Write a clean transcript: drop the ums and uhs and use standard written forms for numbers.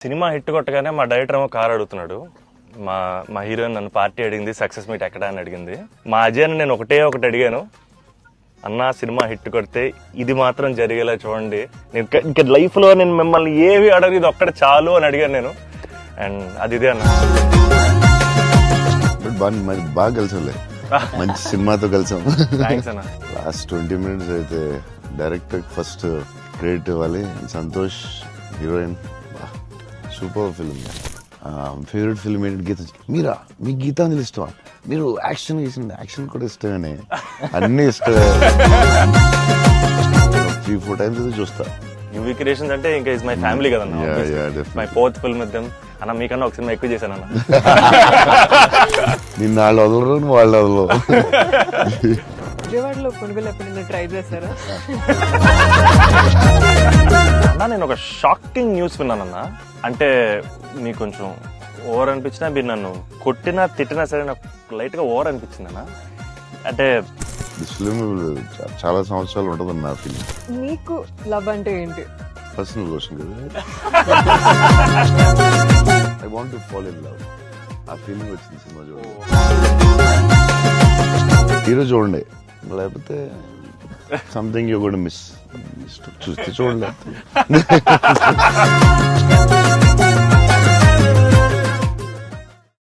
Cinema hit కొట్టగానే మా director ఏమో కార్ అడుగుతున్నాడు. మా హీరోయిన్ నన్ను పార్టీ అడిగింది, సక్సెస్ మీట్ ఎక్కడ అని అడిగింది. మా అజయ్ నేను ఒకటి అడిగాను, అన్నా సినిమా హిట్ కొడితే ఇది మాత్రం జరిగేలా చూడండి, ఇంకా లైఫ్ లో నేను మిమ్మల్ని ఏవి అడగదు, ఇది ఒక్కటి చాలు అని అడిగాను నేను. అండ్ అది ఇదే అన్న. బాగా కలిసాంలే, మంచి సినిమాతో కలిసాం. థ్యాంక్స్ అన్న. లాస్ట్ 20 minutes అయితే డైరెక్టర్ ఫస్ట్ క్రెడిట్ ఇవ్వాలి. Santosh heroine, super film. Favourite film ఏంటి? గీత. మీరా? మీకు గీతాంజలి ఇష్టమా? మీరు యాక్షన్ చేసింది, యాక్షన్ కూడా ఇష్టమేనే, అన్ని ఇష్టమే. 3-4 times అయితే చూస్తా. యువి క్రియేషన్స్ అంటే ఇంకా ఇస్ మై ఫ్యామిలీ కదన్న. My 4th film with them. అన్న మీకన్నా ఒక సినిమా ఎక్కువ చేశాను అన్న. నిన్న వాళ్ళు వదలరు, వాళ్ళు వదలరు. విజయవాడలో కొనుగోలు ఎప్పుడైనా ట్రై చేశారా? అన్న నేను ఒక షాకింగ్ న్యూస్ విన్నానన్న. అంటే మీకు కొంచెం ఓవర్ అనిపించినా, మీరు నన్ను కొట్టినా తిట్టినా సరే నాకు లైట్ గా ఓవర్ అనిపించింది అన్న. అంటే ఫిల్మ్ చాలా సంవత్సరాలు ఉంటుందని నా ఫీలింగ్. మీకు లవ్ అంటే ఏంటి? పర్సనల్ క్వశ్చన్ కదా. I want to fall in love. ఆ ఫీలింగ్ వచ్చింది సినిమా చూడండి. హీరో చూడండి, లేకపోతే సంథింగ్ యూ గోనా మిస్. చూస్తే చూడండి.